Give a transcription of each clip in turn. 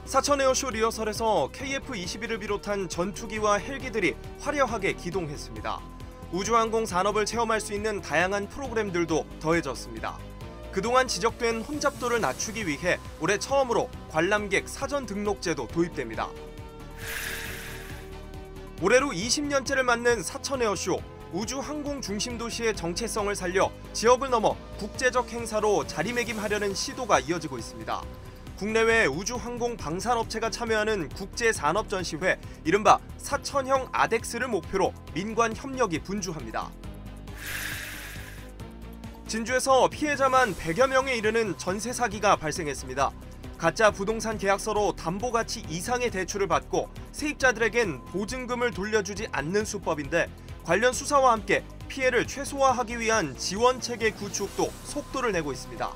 사천 에어쇼 리허설에서 KF-21을 비롯한 전투기와 헬기들이 화려하게 기동했습니다. 우주항공 산업을 체험할 수 있는 다양한 프로그램들도 더해졌습니다. 그동안 지적된 혼잡도를 낮추기 위해 올해 처음으로 관람객 사전 등록제도 도입됩니다. 올해로 20년째를 맞는 사천 에어쇼. 우주항공 중심 도시의 정체성을 살려 지역을 넘어 국제적 행사로 자리매김하려는 시도가 이어지고 있습니다. 국내외 우주항공 방산업체가 참여하는 국제산업전시회, 이른바 사천형 아덱스를 목표로 민관 협력이 분주합니다. 진주에서 피해자만 100여 명에 이르는 전세 사기가 발생했습니다. 가짜 부동산 계약서로 담보 가치 이상의 대출을 받고 세입자들에겐 보증금을 돌려주지 않는 수법인데, 관련 수사와 함께 피해를 최소화하기 위한 지원체계 구축도 속도를 내고 있습니다.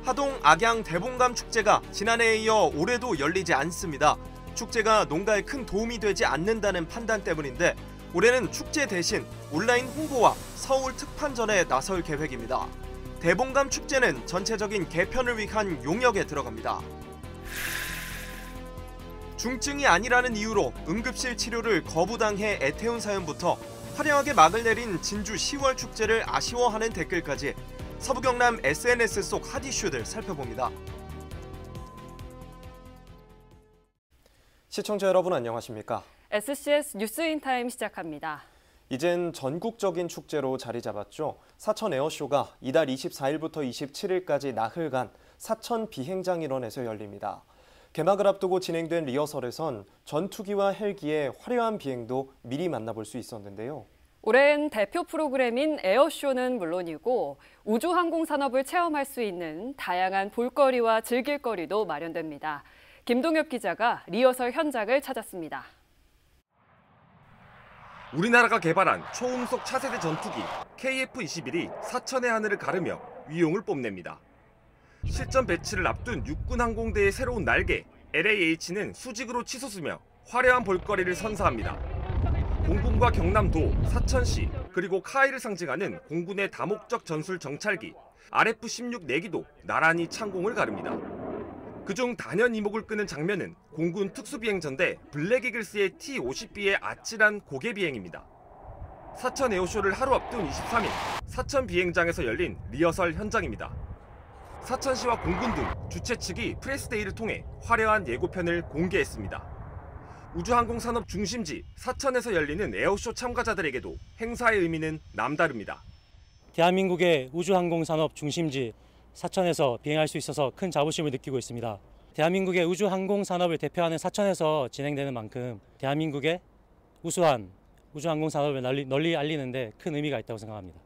하동 악양 대봉감 축제가 지난해에 이어 올해도 열리지 않습니다. 축제가 농가에 큰 도움이 되지 않는다는 판단 때문인데, 올해는 축제 대신 온라인 홍보와 서울 특판전에 나설 계획입니다. 대봉감 축제는 전체적인 개편을 위한 용역에 들어갑니다. 중증이 아니라는 이유로 응급실 치료를 거부당해 애태운 사연부터 화려하게 막을 내린 진주 10월 축제를 아쉬워하는 댓글까지 서부경남 SNS 속 핫 이슈들 살펴봅니다. 시청자 여러분 안녕하십니까? SCS 뉴스인타임 시작합니다. 이젠 전국적인 축제로 자리 잡았죠. 사천 에어쇼가 이달 24일부터 27일까지 나흘간 사천 비행장 일원에서 열립니다. 개막을 앞두고 진행된 리허설에선 전투기와 헬기의 화려한 비행도 미리 만나볼 수 있었는데요. 올해는 대표 프로그램인 에어쇼는 물론이고 우주항공 산업을 체험할 수 있는 다양한 볼거리와 즐길거리도 마련됩니다. 김동엽 기자가 리허설 현장을 찾았습니다. 우리나라가 개발한 초음속 차세대 전투기 KF-21이 사천의 하늘을 가르며 위용을 뽐냅니다. 실전 배치를 앞둔 육군항공대의 새로운 날개 LAH는 수직으로 치솟으며 화려한 볼거리를 선사합니다. 공군과 경남도, 사천시, 그리고 카이를 상징하는 공군의 다목적 전술 정찰기 RF-16 4기도 나란히 창공을 가릅니다. 그중 단연 이목을 끄는 장면은 공군 특수비행전대 블랙이글스의 T-50B의 아찔한 고개 비행입니다. 사천 에어쇼를 하루 앞둔 23일, 사천 비행장에서 열린 리허설 현장입니다. 사천시와 공군 등 주최 측이 프레스데이를 통해 화려한 예고편을 공개했습니다. 우주항공 산업 중심지 사천에서 열리는 에어쇼 참가자들에게도 행사의 의미는 남다릅니다. 대한민국의 우주항공 산업 중심지 사천에서 비행할 수 있어서 큰 자부심을 느끼고 있습니다. 대한민국의 우주항공 산업을 대표하는 사천에서 진행되는 만큼 대한민국의 우수한 우주항공 산업을 널리 알리는 데 큰 의미가 있다고 생각합니다.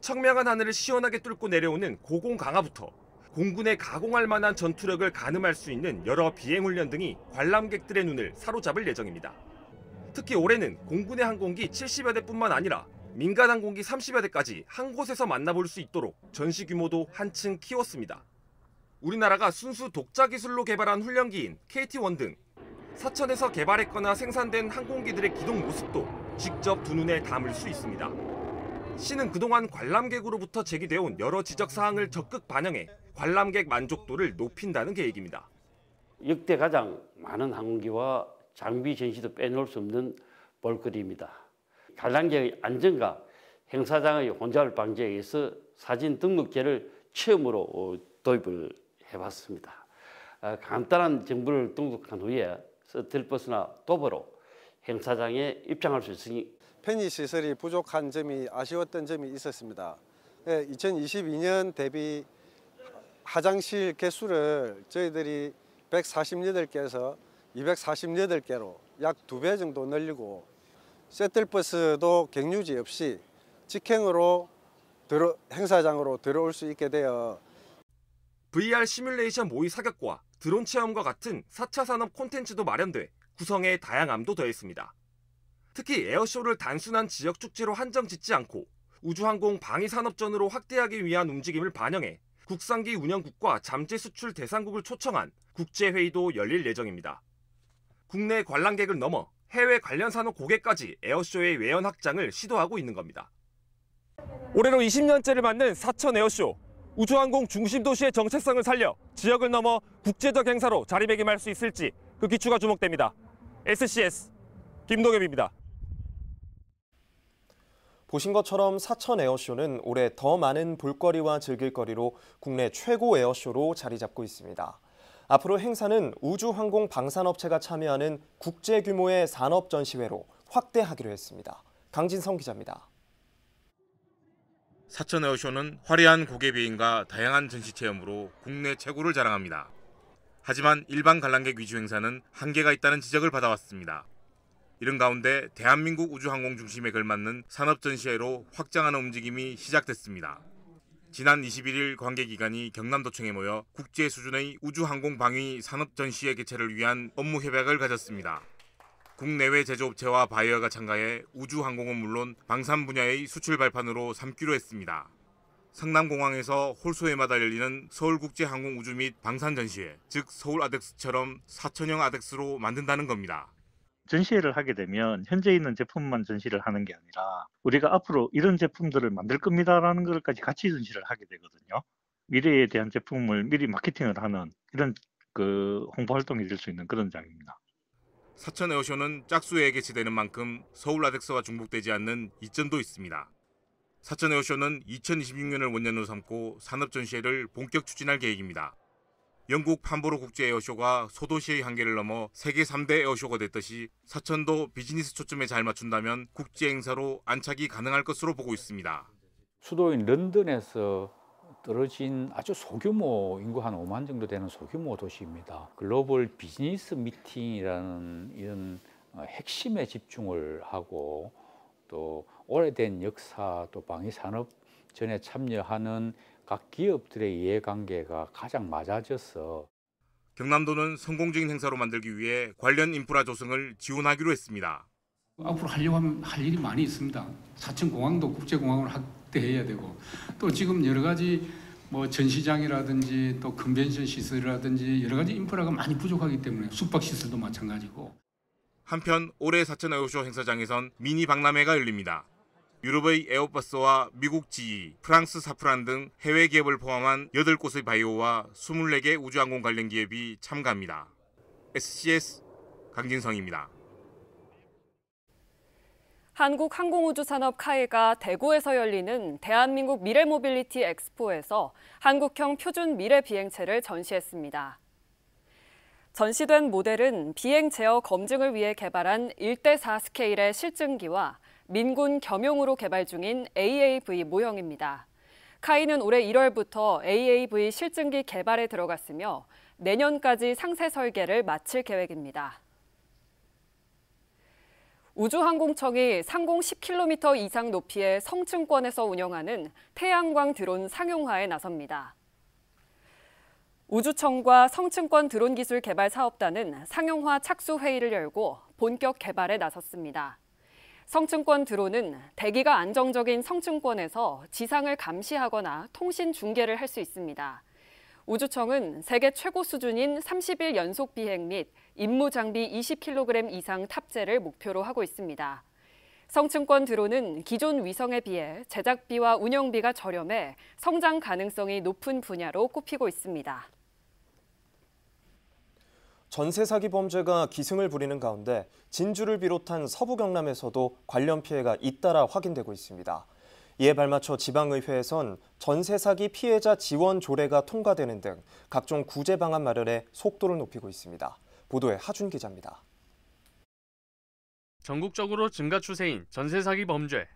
청명한 하늘을 시원하게 뚫고 내려오는 고공 강화부터 공군의 가공할 만한 전투력을 가늠할 수 있는 여러 비행훈련 등이 관람객들의 눈을 사로잡을 예정입니다. 특히 올해는 공군의 항공기 70여 대뿐만 아니라 민간 항공기 30여 대까지 한 곳에서 만나볼 수 있도록 전시 규모도 한층 키웠습니다. 우리나라가 순수 독자 기술로 개발한 훈련기인 KT-1 등 사천에서 개발했거나 생산된 항공기들의 기동 모습도 직접 두 눈에 담을 수 있습니다. 시는 그동안 관람객으로부터 제기되어온 여러 지적사항을 적극 반영해 관람객 만족도를 높인다는 계획입니다. 역대 가장 많은 항공기와 장비 전시도 빼놓을 수 없는 볼거리입니다. 관람객의 안전과 행사장의 혼잡을 방지하기 위해서 사진 등록제를 처음으로 도입을 해봤습니다. 간단한 정보를 등록한 후에 셔틀버스나 도보로 행사장에 입장할 수 있으니 편의 시설이 부족한 점이 아쉬웠던 점이 있었습니다. 2022년 대비 화장실 개수를 저희들이 148개에서 248개로 약 2배 정도 늘리고 셔틀버스도 경유지 없이 직행으로 행사장으로 들어올 수 있게 되어 VR 시뮬레이션 모의 사격과 드론 체험과 같은 4차 산업 콘텐츠도 마련돼 구성에 다양함도 더했습니다. 특히 에어쇼를 단순한 지역 축제로 한정 짓지 않고 우주항공 방위산업전으로 확대하기 위한 움직임을 반영해 국산기 운영국과 잠재 수출 대상국을 초청한 국제회의도 열릴 예정입니다. 국내 관람객을 넘어 해외 관련 산업 고객까지 에어쇼의 외연 확장을 시도하고 있는 겁니다. 올해로 20년째를 맞는 사천 에어쇼. 우주항공 중심 도시의 정체성을 살려 지역을 넘어 국제적 행사로 자리매김할 수 있을지 그 기추가 주목됩니다. SCS 김동엽입니다. 보신 것처럼 사천 에어쇼는 올해 더 많은 볼거리와 즐길거리로 국내 최고 에어쇼로 자리 잡고 있습니다. 앞으로 행사는 우주항공 방산업체가 참여하는 국제 규모의 산업 전시회로 확대하기로 했습니다. 강진성 기자입니다. 사천 에어쇼는 화려한 고개 비행과 다양한 전시 체험으로 국내 최고를 자랑합니다. 하지만 일반 관람객 위주 행사는 한계가 있다는 지적을 받아왔습니다. 이런 가운데 대한민국 우주항공 중심에 걸맞는 산업 전시회로 확장하는 움직임이 시작됐습니다. 지난 21일 관계기관이 경남도청에 모여 국제 수준의 우주항공 방위 산업 전시회 개최를 위한 업무 협약을 가졌습니다. 국내외 제조업체와 바이어가 참가해 우주항공은 물론 방산 분야의 수출 발판으로 삼기로 했습니다. 성남공항에서 홀소해마다 열리는 서울국제항공우주 및 방산전시회, 즉 서울 아덱스처럼 사천형 아덱스로 만든다는 겁니다. 전시회를 하게 되면 현재 있는 제품만 전시를 하는 게 아니라 우리가 앞으로 이런 제품들을 만들 겁니다라는 것까지 같이 전시를 하게 되거든요. 미래에 대한 제품을 미리 마케팅을 하는 이런 홍보 활동이 될 수 있는 그런 장입니다. 사천 에어쇼는 짝수회에 개최되는 만큼 서울 아덱스와 중복되지 않는 이점도 있습니다. 사천 에어쇼는 2026년을 원년으로 삼고 산업 전시회를 본격 추진할 계획입니다. 영국 판보로 국제 에어쇼가 소도시의 한계를 넘어 세계 3대 에어쇼가 됐듯이 사천도 비즈니스 초점에 잘 맞춘다면 국제 행사로 안착이 가능할 것으로 보고 있습니다. 수도인 런던에서 떨어진 아주 소규모 인구 한 5만 정도 되는 소규모 도시입니다. 글로벌 비즈니스 미팅이라는 이런 핵심에 집중을 하고 또 오래된 역사 또 방위 산업 전에 참여하는 각 기업들의 이해관계가 가장 맞아져서 경남도는 성공적인 행사로 만들기 위해 관련 인프라 조성을 지원하기로 했습니다. 앞으로 하려고 하면 할 일이 많이 있습니다. 사천공항도 국제공항으로 확대해야 되고 또 지금 여러 가지 전시장이라든지 또 컨벤션 시설이라든지 여러 가지 인프라가 많이 부족하기 때문에 숙박 시설도 마찬가지고. 한편 올해 사천 에어쇼 행사장에선 미니 박람회가 열립니다. 유럽의 에어버스와 미국 GE, 프랑스 사프란 등 해외 기업을 포함한 8곳의 바이오와 24개 우주항공 관련 기업이 참가합니다. SCS 강진성입니다. 한국항공우주산업 카이가 대구에서 열리는 대한민국 미래모빌리티 엑스포에서 한국형 표준 미래 비행체를 전시했습니다. 전시된 모델은 비행 제어 검증을 위해 개발한 1:4 스케일의 실증기와 민군 겸용으로 개발 중인 AAV 모형입니다. 카이는 올해 1월부터 AAV 실증기 개발에 들어갔으며 내년까지 상세 설계를 마칠 계획입니다. 우주항공청이 상공 10km 이상 높이의 성층권에서 운영하는 태양광 드론 상용화에 나섭니다. 우주청과 성층권 드론 기술 개발 사업단은 상용화 착수 회의를 열고 본격 개발에 나섰습니다. 성층권 드론은 대기가 안정적인 성층권에서 지상을 감시하거나 통신 중계를 할 수 있습니다. 우주청은 세계 최고 수준인 30일 연속 비행 및 임무 장비 20kg 이상 탑재를 목표로 하고 있습니다. 성층권 드론은 기존 위성에 비해 제작비와 운영비가 저렴해 성장 가능성이 높은 분야로 꼽히고 있습니다. 전세 사기 범죄가 기승을 부리는 가운데 진주를 비롯한 서부 경남에서도 관련 피해가 잇따라 확인되고 있습니다. 이에 발맞춰 지방의회에선 전세 사기 피해자 지원 조례가 통과되는 등 각종 구제 방안 마련에 속도를 높이고 있습니다. 보도에 하준 기자입니다. 전국적으로 증가 추세인 전세 사기 범죄.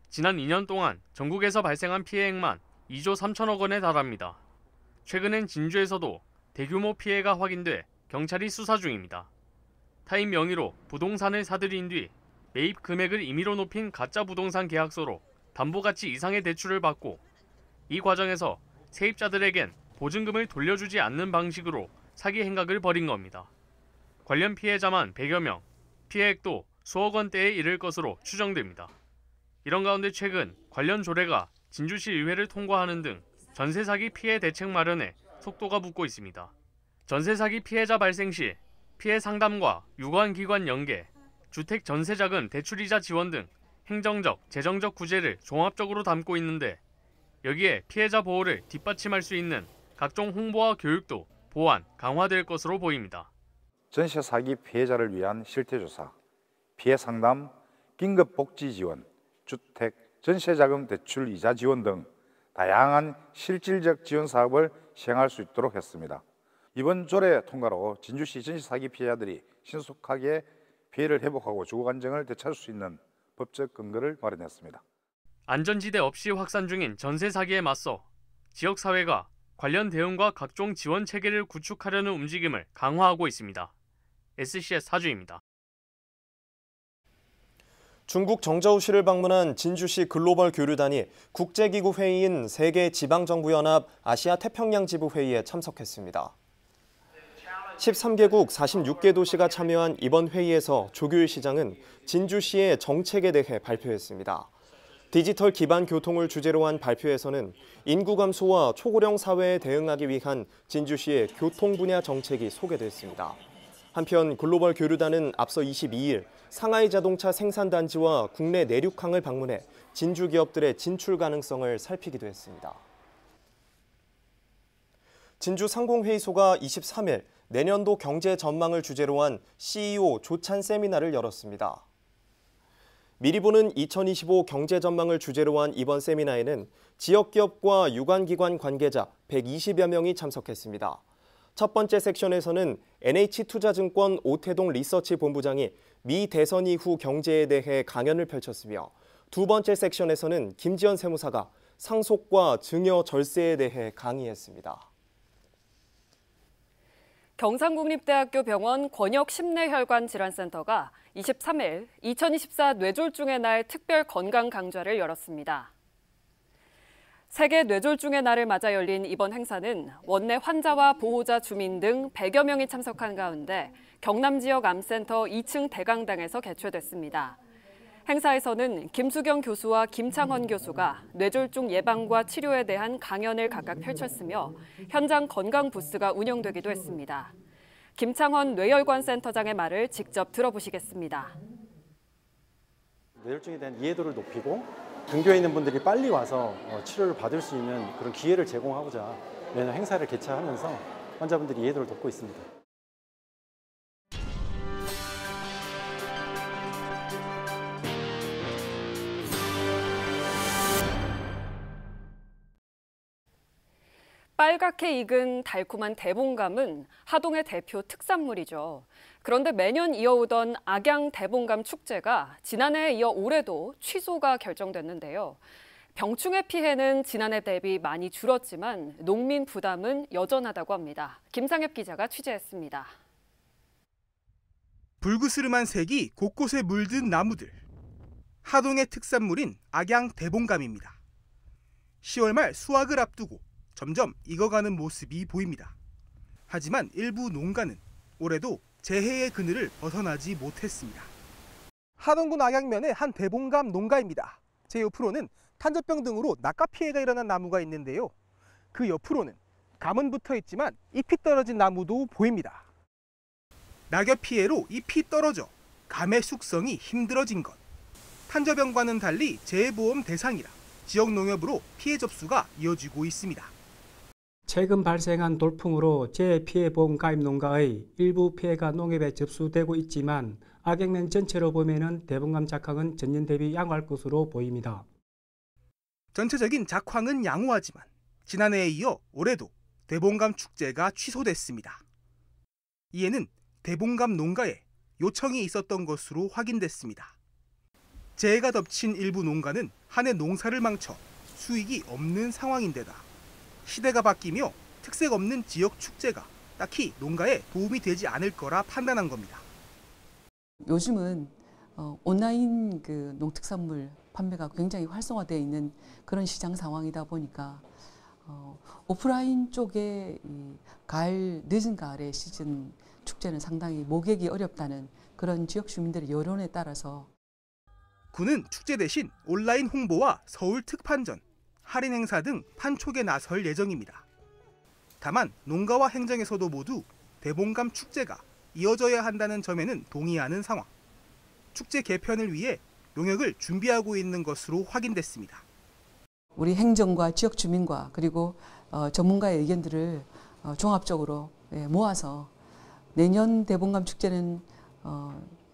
지난 2년 동안 전국에서 발생한 피해액만 2조 3천억 원에 달합니다. 최근엔 진주에서도 대규모 피해가 확인돼 경찰이 수사 중입니다. 타인 명의로 부동산을 사들인 뒤 매입 금액을 임의로 높인 가짜 부동산 계약서로 담보가치 이상의 대출을 받고 이 과정에서 세입자들에겐 보증금을 돌려주지 않는 방식으로 사기 행각을 벌인 겁니다. 관련 피해자만 100여 명, 피해액도 수억 원대에 이를 것으로 추정됩니다. 이런 가운데 최근 관련 조례가 진주시 의회를 통과하는 등 전세 사기 피해 대책 마련에 속도가 붙고 있습니다. 전세 사기 피해자 발생 시 피해 상담과 유관기관 연계, 주택 전세자금 대출이자 지원 등 행정적, 재정적 구제를 종합적으로 담고 있는데 여기에 피해자 보호를 뒷받침할 수 있는 각종 홍보와 교육도 보완, 강화될 것으로 보입니다. 전세 사기 피해자를 위한 실태조사, 피해 상담, 긴급 복지 지원, 주택, 전세자금 대출 이자 지원 등 다양한 실질적 지원 사업을 시행할 수 있도록 했습니다. 이번 조례 통과로 진주시 전세 사기 피해자들이 신속하게 피해를 회복하고 주거 안정을 되찾을 수 있는 법적 근거를 마련했습니다. 안전지대 없이 확산 중인 전세 사기에 맞서 지역사회가 관련 대응과 각종 지원 체계를 구축하려는 움직임을 강화하고 있습니다. SCS 사주입니다. 중국 정저우시를 방문한 진주시 글로벌 교류단이 국제기구 회의인 세계지방정부연합 아시아 태평양 지부 회의에 참석했습니다. 13개국 46개 도시가 참여한 이번 회의에서 조규일 시장은 진주시의 정책에 대해 발표했습니다. 디지털 기반 교통을 주제로 한 발표에서는 인구 감소와 초고령 사회에 대응하기 위한 진주시의 교통 분야 정책이 소개됐습니다. 한편 글로벌 교류단은 앞서 22일 상하이 자동차 생산단지와 국내 내륙항을 방문해 진주 기업들의 진출 가능성을 살피기도 했습니다. 진주 상공회의소가 23일 내년도 경제 전망을 주제로 한 CEO 조찬 세미나를 열었습니다. 미리 보는 2025 경제 전망을 주제로 한 이번 세미나에는 지역 기업과 유관기관 관계자 120여 명이 참석했습니다. 첫 번째 섹션에서는 NH투자증권 오태동 리서치 본부장이 미 대선 이후 경제에 대해 강연을 펼쳤으며 두 번째 섹션에서는 김지연 세무사가 상속과 증여 절세에 대해 강의했습니다. 경상국립대학교 병원 권역 심내혈관 질환센터가 23일 2024 뇌졸중의 날 특별 건강 강좌를 열었습니다. 세계 뇌졸중의 날을 맞아 열린 이번 행사는 원내 환자와 보호자 주민 등 100여 명이 참석한 가운데 경남 지역 암센터 2층 대강당에서 개최됐습니다. 행사에서는 김수경 교수와 김창헌 교수가 뇌졸중 예방과 치료에 대한 강연을 각각 펼쳤으며 현장 건강 부스가 운영되기도 했습니다. 김창헌 뇌혈관 센터장의 말을 직접 들어보시겠습니다. 뇌졸중에 대한 이해도를 높이고 근교에 있는 분들이 빨리 와서 치료를 받을 수 있는 그런 기회를 제공하고자 매년 행사를 개최하면서 환자분들이 이해도를 돕고 있습니다. 빨갛게 익은 달콤한 대봉감은 하동의 대표 특산물이죠. 그런데 매년 이어오던 악양 대봉감 축제가 지난해에 이어 올해도 취소가 결정됐는데요. 병충해 피해는 지난해 대비 많이 줄었지만 농민 부담은 여전하다고 합니다. 김상엽 기자가 취재했습니다. 불그스름한 색이 곳곳에 물든 나무들. 하동의 특산물인 악양 대봉감입니다. 10월 말 수확을 앞두고 점점 익어가는 모습이 보입니다. 하지만 일부 농가는 올해도 재해의 그늘을 벗어나지 못했습니다. 하동군 악양면의 한 대봉감 농가입니다. 제 옆으로는 탄저병 등으로 낙과 피해가 일어난 나무가 있는데요. 그 옆으로는 감은 붙어 있지만 잎이 떨어진 나무도 보입니다. 낙엽 피해로 잎이 떨어져 감의 숙성이 힘들어진 것. 탄저병과는 달리 재해보험 대상이라 지역 농협으로 피해 접수가 이어지고 있습니다. 최근 발생한 돌풍으로 재해피해보험 가입 농가의 일부 피해가 농협에 접수되고 있지만 악양면 전체로 보면 대봉감 작황은 전년 대비 양호할 것으로 보입니다. 전체적인 작황은 양호하지만 지난해에 이어 올해도 대봉감 축제가 취소됐습니다. 이에는 대봉감 농가에 요청이 있었던 것으로 확인됐습니다. 재해가 덮친 일부 농가는 한 해 농사를 망쳐 수익이 없는 상황인데다 시대가 바뀌며 특색 없는 지역 축제가 딱히 농가에 도움이 되지 않을 거라 판단한 겁니다. 요즘은 온라인 농특산물 판매가 굉장히 활성화되어 있는 그런 시장 상황이다 보니까 오프라인 쪽에 가을 늦은 가을의 시즌 축제는 상당히 목액이 어렵다는 그런 지역 주민들의 여론에 따라서 군은 축제 대신 온라인 홍보와 서울 특판전, 할인 행사 등 판촉에 나설 예정입니다. 다만 농가와 행정에서도 모두 대봉감 축제가 이어져야 한다는 점에는 동의하는 상황. 축제 개편을 위해 농약을 준비하고 있는 것으로 확인됐습니다. 우리 행정과 지역 주민과 그리고 전문가의 의견들을 종합적으로 모아서 내년 대봉감 축제는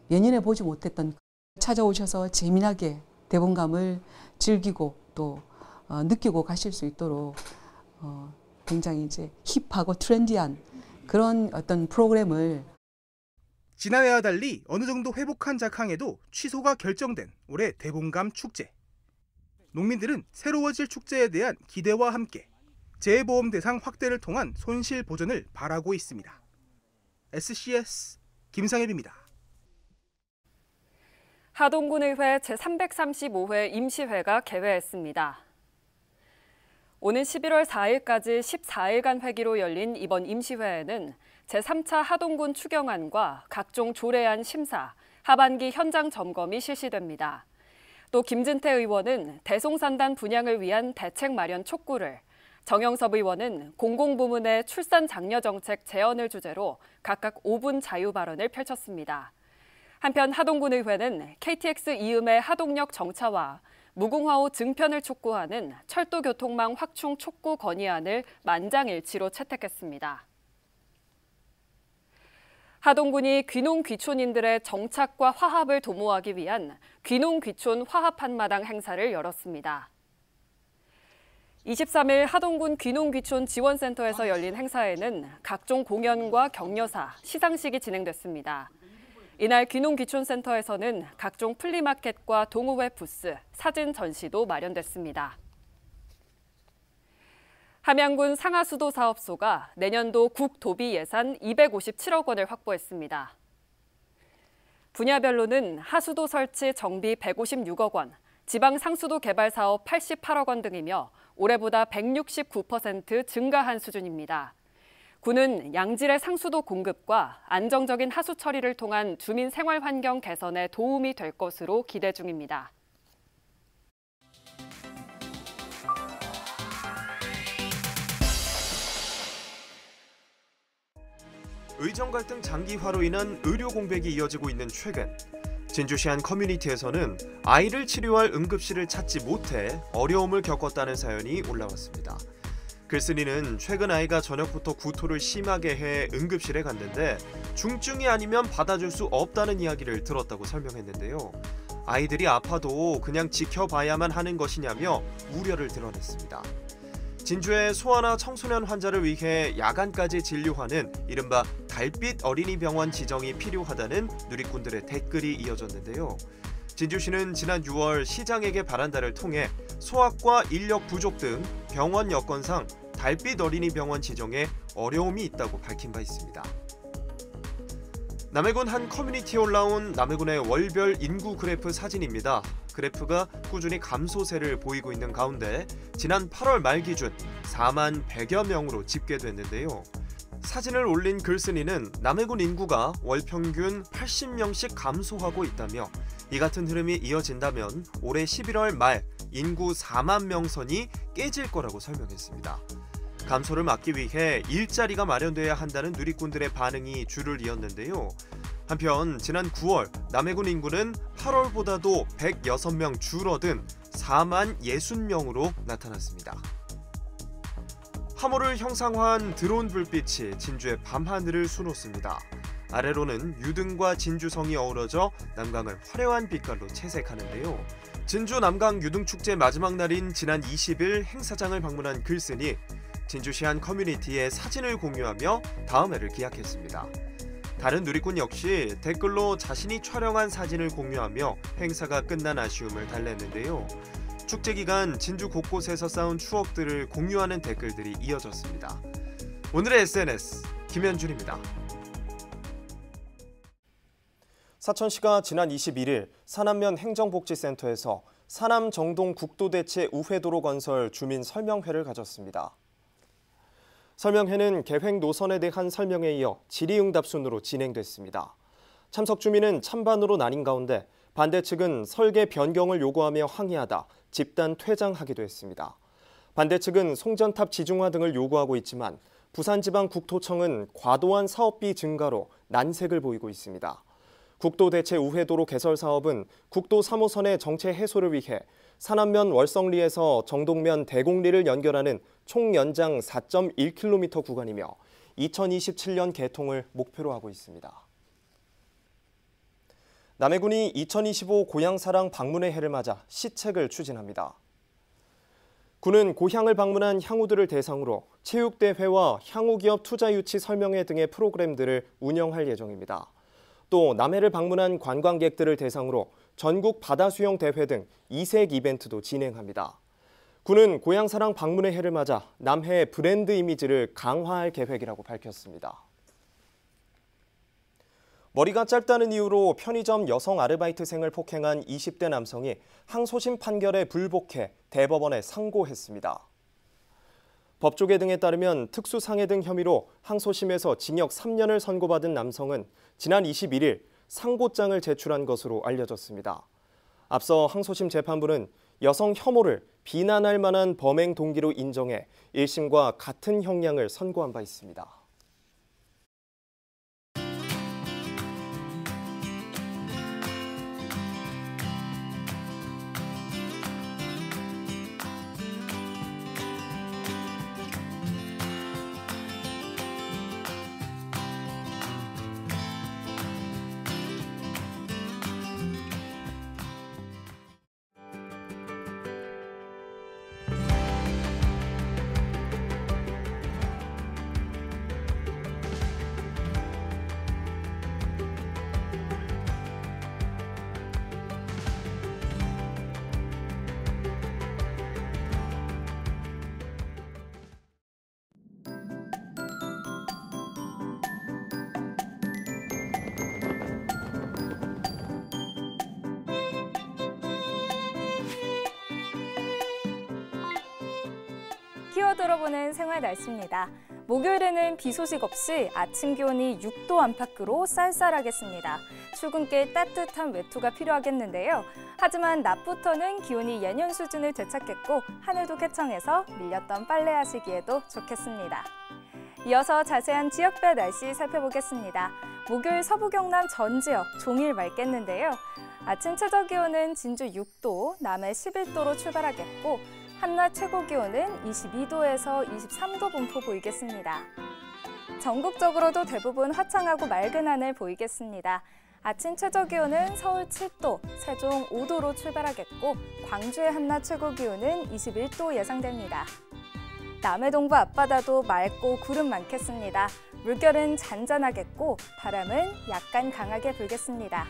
예년에 보지 못했던 찾아오셔서 재미나게 대봉감을 즐기고 또 느끼고 가실 수 있도록 굉장히 이제 힙하고 트렌디한 그런 어떤 프로그램을 지난해와 달리 어느 정도 회복한 작황에도 취소가 결정된 올해 대봉감 축제. 농민들은 새로워질 축제에 대한 기대와 함께 재보험 대상 확대를 통한 손실 보전을 바라고 있습니다. SCS 김상엽입니다. 하동군의회 제335회 임시회가 개회했습니다. 오는 11월 4일까지 14일간 회기로 열린 이번 임시회에는 제3차 하동군 추경안과 각종 조례안 심사, 하반기 현장 점검이 실시됩니다. 또 김진태 의원은 대송산단 분양을 위한 대책 마련 촉구를, 정영섭 의원은 공공부문의 출산 장려 정책 제언을 주제로 각각 5분 자유 발언을 펼쳤습니다. 한편 하동군의회는 KTX 이음의 하동역 정차와 무궁화호 증편을 촉구하는 철도교통망 확충 촉구 건의안을 만장일치로 채택했습니다. 하동군이 귀농 귀촌인들의 정착과 화합을 도모하기 위한 귀농 귀촌 화합 한마당 행사를 열었습니다. 23일 하동군 귀농 귀촌 지원센터에서 열린 행사에는 각종 공연과 격려사, 시상식이 진행됐습니다. 이날 귀농 귀촌센터에서는 각종 플리마켓과 동호회 부스, 사진 전시도 마련됐습니다. 함양군 상하수도 사업소가 내년도 국도비 예산 257억 원을 확보했습니다. 분야별로는 하수도 설치 정비 156억 원, 지방 상수도 개발 사업 88억 원 등이며 올해보다 169% 증가한 수준입니다. 군은 양질의 상수도 공급과 안정적인 하수 처리를 통한 주민 생활 환경 개선에 도움이 될 것으로 기대 중입니다. 의정 갈등 장기화로 인한 의료 공백이 이어지고 있는 최근, 진주시 한 커뮤니티에서는 아이를 치료할 응급실을 찾지 못해 어려움을 겪었다는 사연이 올라왔습니다. 글쓴이는 최근 아이가 저녁부터 구토를 심하게 해 응급실에 갔는데 중증이 아니면 받아줄 수 없다는 이야기를 들었다고 설명했는데요. 아이들이 아파도 그냥 지켜봐야만 하는 것이냐며 우려를 드러냈습니다. 진주의 소아나 청소년 환자를 위해 야간까지 진료하는 이른바 달빛 어린이병원 지정이 필요하다는 누리꾼들의 댓글이 이어졌는데요. 진주시는 지난 6월 시장에게 바란다를 통해 소아과 인력 부족 등 병원 여건상 달빛 어린이병원 지정에 어려움이 있다고 밝힌 바 있습니다. 남해군 한 커뮤니티에 올라온 남해군의 월별 인구 그래프 사진입니다. 그래프가 꾸준히 감소세를 보이고 있는 가운데 지난 8월 말 기준 4만 100여 명으로 집계됐는데요. 사진을 올린 글쓴이는 남해군 인구가 월 평균 80명씩 감소하고 있다며 이 같은 흐름이 이어진다면 올해 11월 말 인구 4만 명 선이 깨질 거라고 설명했습니다. 감소를 막기 위해 일자리가 마련돼야 한다는 누리꾼들의 반응이 줄을 이었는데요. 한편 지난 9월 남해군 인구는 8월보다도 106명 줄어든 4만 60명으로 나타났습니다. 화물을 형상화한 드론 불빛이 진주의 밤하늘을 수놓습니다. 아래로는 유등과 진주성이 어우러져 남강을 화려한 빛깔로 채색하는데요. 진주 남강 유등축제 마지막 날인 지난 20일 행사장을 방문한 글쓴이 진주시 한 커뮤니티에 사진을 공유하며 다음 해를 기약했습니다. 다른 누리꾼 역시 댓글로 자신이 촬영한 사진을 공유하며 행사가 끝난 아쉬움을 달랬는데요. 축제 기간 진주 곳곳에서 쌓은 추억들을 공유하는 댓글들이 이어졌습니다. 오늘의 SNS 김현준입니다. 사천시가 지난 21일 사남면 행정복지센터에서 사남정동 국도대체 우회도로 건설 주민 설명회를 가졌습니다. 설명회는 계획 노선에 대한 설명에 이어 질의응답 순으로 진행됐습니다. 참석 주민은 찬반으로 나뉜 가운데 반대 측은 설계 변경을 요구하며 항의하다 집단 퇴장하기도 했습니다. 반대 측은 송전탑 지중화 등을 요구하고 있지만 부산지방국토청은 과도한 사업비 증가로 난색을 보이고 있습니다. 국도 대체 우회도로 개설 사업은 국도 3호선의 정체 해소를 위해 산안면 월성리에서 정동면 대곡리를 연결하는 총 연장 4.1km 구간이며 2027년 개통을 목표로 하고 있습니다. 남해군이 2025 고향사랑 방문의 해를 맞아 시책을 추진합니다. 군은 고향을 방문한 향우들을 대상으로 체육대회와 향후기업 투자유치 설명회 등의 프로그램들을 운영할 예정입니다. 또 남해를 방문한 관광객들을 대상으로 전국 바다수영 대회 등 이색 이벤트도 진행합니다. 군은 고향사랑 방문의 해를 맞아 남해의 브랜드 이미지를 강화할 계획이라고 밝혔습니다. 머리가 짧다는 이유로 편의점 여성 아르바이트생을 폭행한 20대 남성이 항소심 판결에 불복해 대법원에 상고했습니다. 법조계 등에 따르면 특수상해 등 혐의로 항소심에서 징역 3년을 선고받은 남성은 지난 21일 상고장을 제출한 것으로 알려졌습니다. 앞서 항소심 재판부는 여성 혐오를 비난할 만한 범행 동기로 인정해 1심과 같은 형량을 선고한 바 있습니다. 들어보는 생활 날씨입니다. 목요일에는 비 소식 없이 아침 기온이 6도 안팎으로 쌀쌀하겠습니다. 출근길 따뜻한 외투가 필요하겠는데요. 하지만 낮부터는 기온이 예년 수준을 되찾겠고 하늘도 쾌청해서 밀렸던 빨래하시기에도 좋겠습니다. 이어서 자세한 지역별 날씨 살펴보겠습니다. 목요일 서부 경남 전 지역 종일 맑겠는데요. 아침 최저 기온은 진주 6도, 남해 11도로 출발하겠고 한낮 최고 기온은 22도에서 23도 분포 보이겠습니다. 전국적으로도 대부분 화창하고 맑은 하늘 보이겠습니다. 아침 최저 기온은 서울 7도, 세종 5도로 출발하겠고 광주의 한낮 최고 기온은 21도 예상됩니다. 남해 동부 앞바다도 맑고 구름 많겠습니다. 물결은 잔잔하겠고 바람은 약간 강하게 불겠습니다.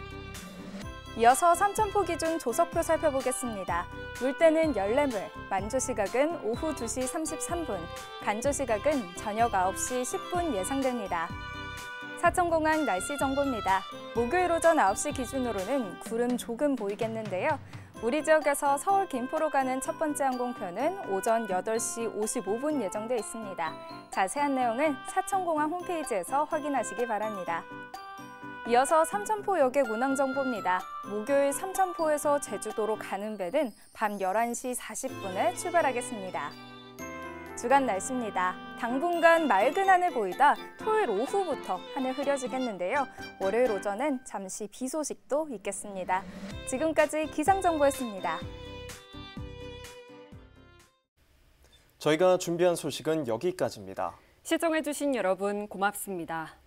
이어서 삼천포 기준 조석표 살펴보겠습니다. 물때는 열레물, 만조 시각은 오후 2시 33분, 간조 시각은 저녁 9시 10분 예상됩니다. 사천공항 날씨 정보입니다. 목요일 오전 9시 기준으로는 구름 조금 보이겠는데요. 우리 지역에서 서울 김포로 가는 첫 번째 항공편은 오전 8시 55분 예정돼 있습니다. 자세한 내용은 사천공항 홈페이지에서 확인하시기 바랍니다. 이어서 삼천포 여객 운항 정보입니다. 목요일 삼천포에서 제주도로 가는 배는 밤 11시 40분에 출발하겠습니다. 주간 날씨입니다. 당분간 맑은 하늘 보이다 토요일 오후부터 하늘 흐려지겠는데요. 월요일 오전은 잠시 비 소식도 있겠습니다. 지금까지 기상정보였습니다. 저희가 준비한 소식은 여기까지입니다. 시청해주신 여러분 고맙습니다.